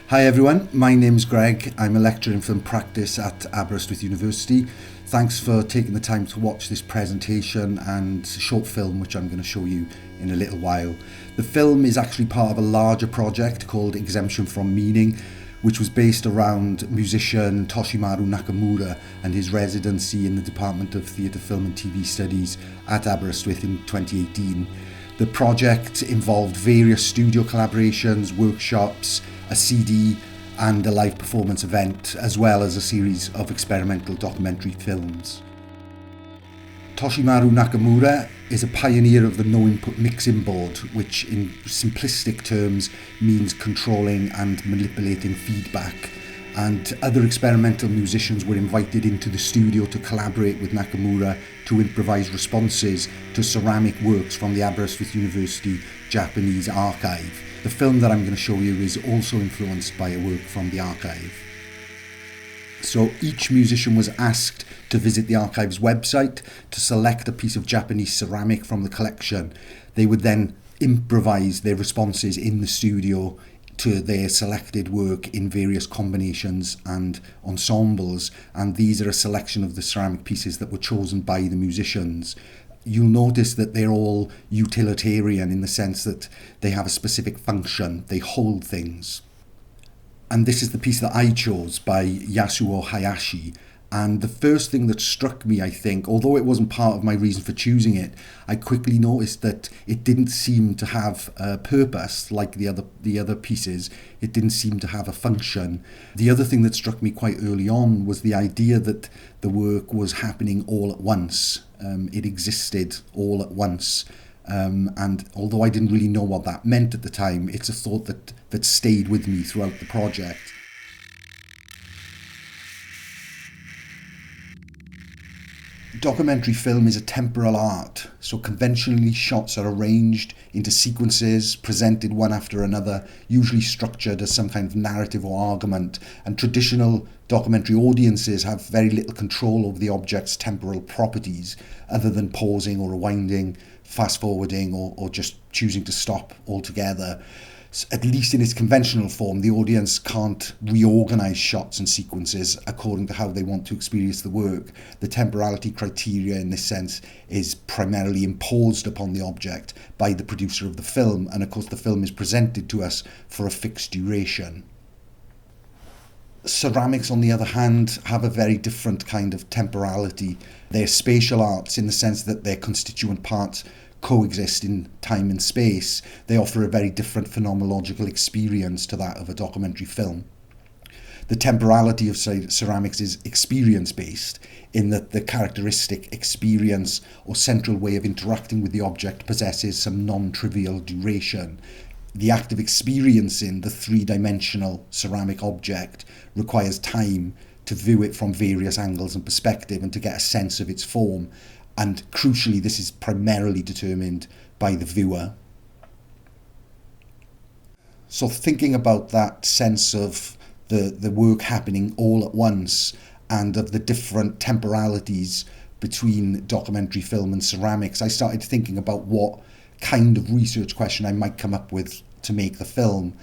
Hi everyone, my name's Greg. I'm a lecturer in film practice at Aberystwyth University. Thanks for taking the time to watch this presentation and short film which I'm going to show you in a little while. The film is actually part of a larger project called Exemption from Meaning, which was based around musician Toshimaru Nakamura and his residency in the Department of Theatre, Film and TV Studies at Aberystwyth in 2018. The project involved various studio collaborations, workshops, a CD and a live performance event, as well as a series of experimental documentary films. Toshimaru Nakamura is a pioneer of the no-input mixing board, which in simplistic terms means controlling and manipulating feedback. And other experimental musicians were invited into the studio to collaborate with Nakamura to improvise responses to ceramic works from the Aberystwyth University Japanese archive. The film that I'm going to show you is also influenced by a work from the archive. So each musician was asked to visit the archive's website to select a piece of Japanese ceramic from the collection. They would then improvise their responses in the studio to their selected work in various combinations and ensembles, and these are a selection of the ceramic pieces that were chosen by the musicians. You'll notice that they're all utilitarian in the sense that they have a specific function, they hold things. And this is the piece that I chose by Yashuo Hayashi. And the first thing that struck me, I think, although it wasn't part of my reason for choosing it, I quickly noticed that it didn't seem to have a purpose like the other pieces. It didn't seem to have a function. The other thing that struck me quite early on was the idea that the work was happening all at once. It existed all at once. And although I didn't really know what that meant at the time, it's a thought that stayed with me throughout the project. Documentary film is a temporal art, so conventionally shots are arranged into sequences, presented one after another, usually structured as some kind of narrative or argument, and traditional documentary audiences have very little control over the object's temporal properties, other than pausing or rewinding, fast-forwarding, or just choosing to stop altogether. At least in its conventional form, the audience can't reorganize shots and sequences according to how they want to experience the work. The temporality criteria in this sense is primarily imposed upon the object by the producer of the film, and of course the film is presented to us for a fixed duration. Ceramics, on the other hand, have a very different kind of temporality. They're spatial arts in the sense that their constituent parts coexist in time and space. They offer a very different phenomenological experience to that of a documentary film. The temporality of ceramics is experience-based in that the characteristic experience or central way of interacting with the object possesses some non-trivial duration. The act of experiencing the three-dimensional ceramic object requires time to view it from various angles and perspective and to get a sense of its form. And crucially, this is primarily determined by the viewer. So thinking about that sense of the work happening all at once and of the different temporalities between documentary film and ceramics, I started thinking about what kind of research question I might come up with to make the film.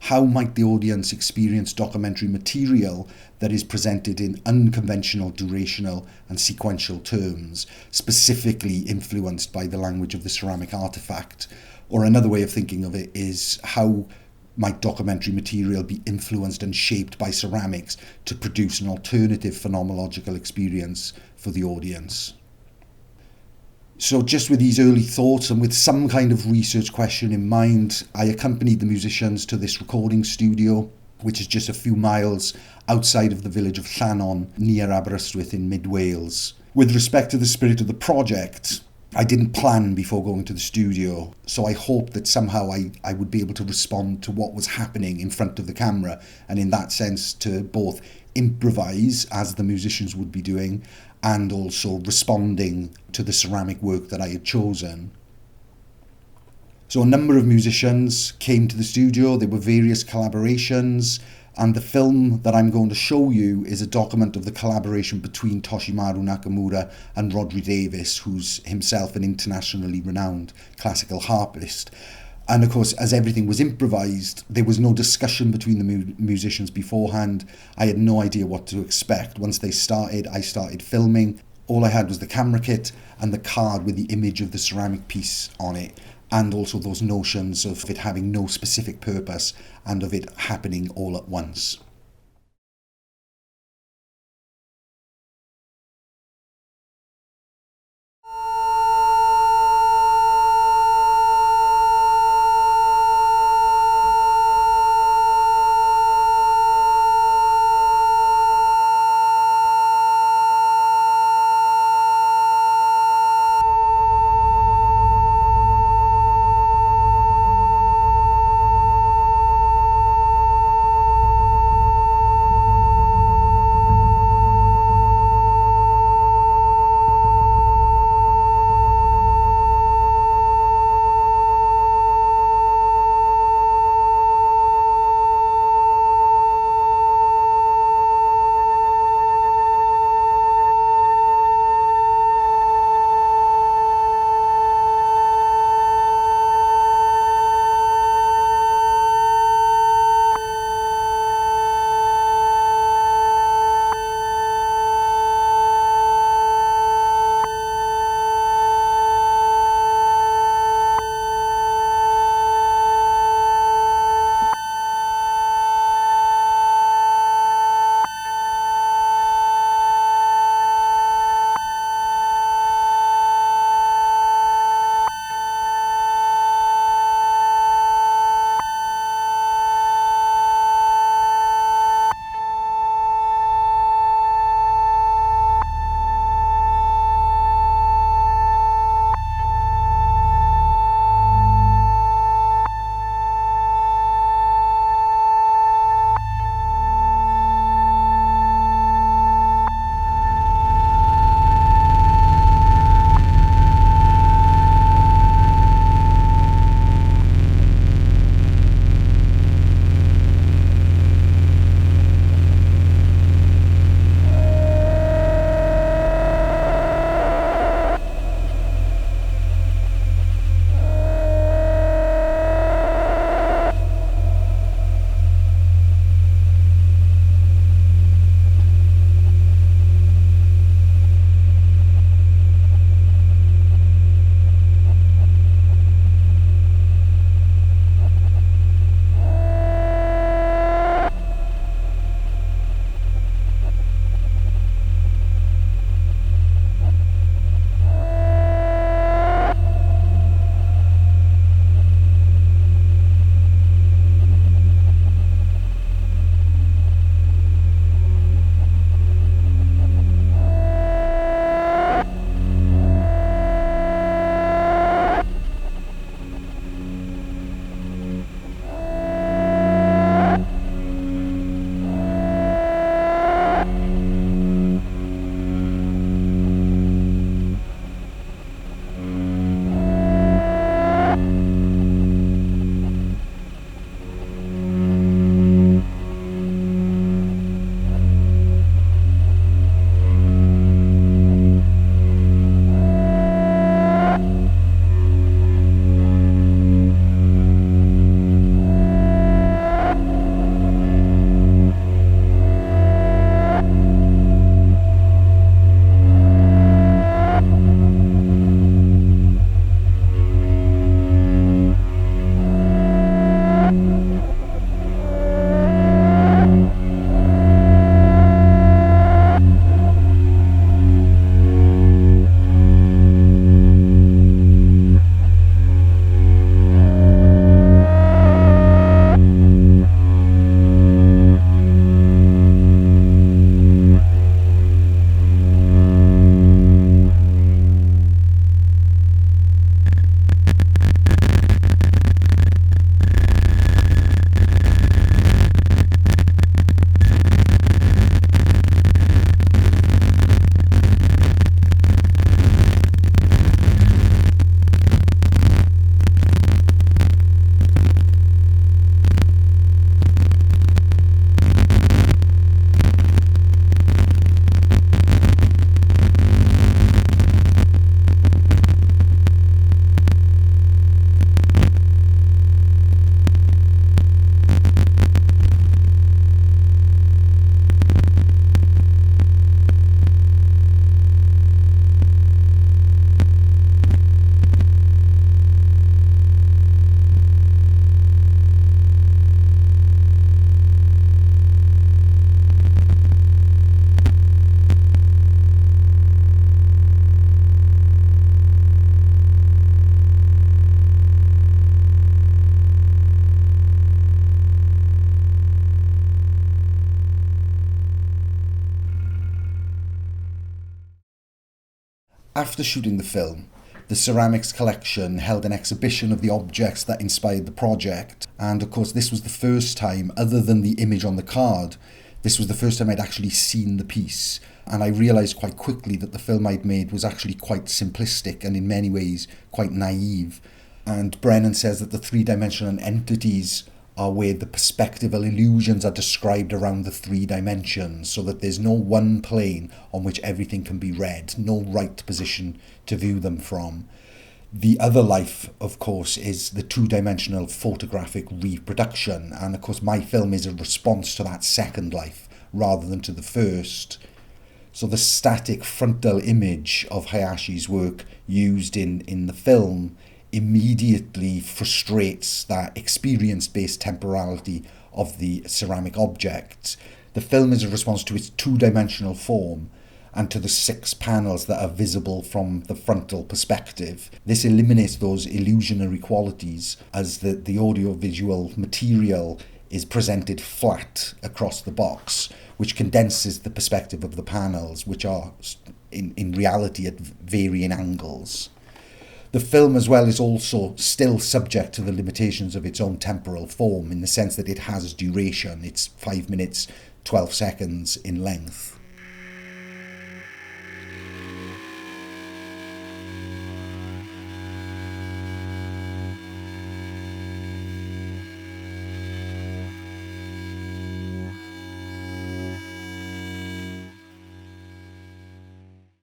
How might the audience experience documentary material that is presented in unconventional durational and sequential terms, specifically influenced by the language of the ceramic artefact? Or another way of thinking of it is, how might documentary material be influenced and shaped by ceramics to produce an alternative phenomenological experience for the audience? So just with these early thoughts and with some kind of research question in mind, I accompanied the musicians to this recording studio, which is just a few miles outside of the village of Llannon, near Aberystwyth in mid-Wales. With respect to the spirit of the project, I didn't plan before going to the studio, so I hoped that somehow I would be able to respond to what was happening in front of the camera, and in that sense to both improvise, as the musicians would be doing, and also responding to the ceramic work that I had chosen. So a number of musicians came to the studio. There were various collaborations, and the film that I'm going to show you is a document of the collaboration between Toshimaru Nakamura and Rhodri, who's himself an internationally renowned classical harpist. And of course, as everything was improvised, there was no discussion between the musicians beforehand. I had no idea what to expect. Once they started, I started filming. All I had was the camera kit and the card with the image of the ceramic piece on it, and also those notions of it having no specific purpose and of it happening all at once. after shooting the film, the ceramics collection held an exhibition of the objects that inspired the project. And of course, this was the first time, other than the image on the card, this was the first time I'd actually seen the piece. And I realised quite quickly that the film I'd made was actually quite simplistic and in many ways quite naive. And Brennan says that the three-dimensional entities are where the perspectival illusions are described around the three dimensions, so that there's no one plane on which everything can be read, no right position to view them from. The other life, of course, is the two-dimensional photographic reproduction, and of course my film is a response to that second life rather than to the first. So the static frontal image of Hayashi's work used in the film immediately frustrates that experience-based temporality of the ceramic object. The film is a response to its two-dimensional form and to the 6 panels that are visible from the frontal perspective. This eliminates those illusionary qualities as the audiovisual material is presented flat across the box, which condenses the perspective of the panels, which are in reality at varying angles. The film as well is also still subject to the limitations of its own temporal form, in the sense that it has duration. It's 5 minutes, 12 seconds in length.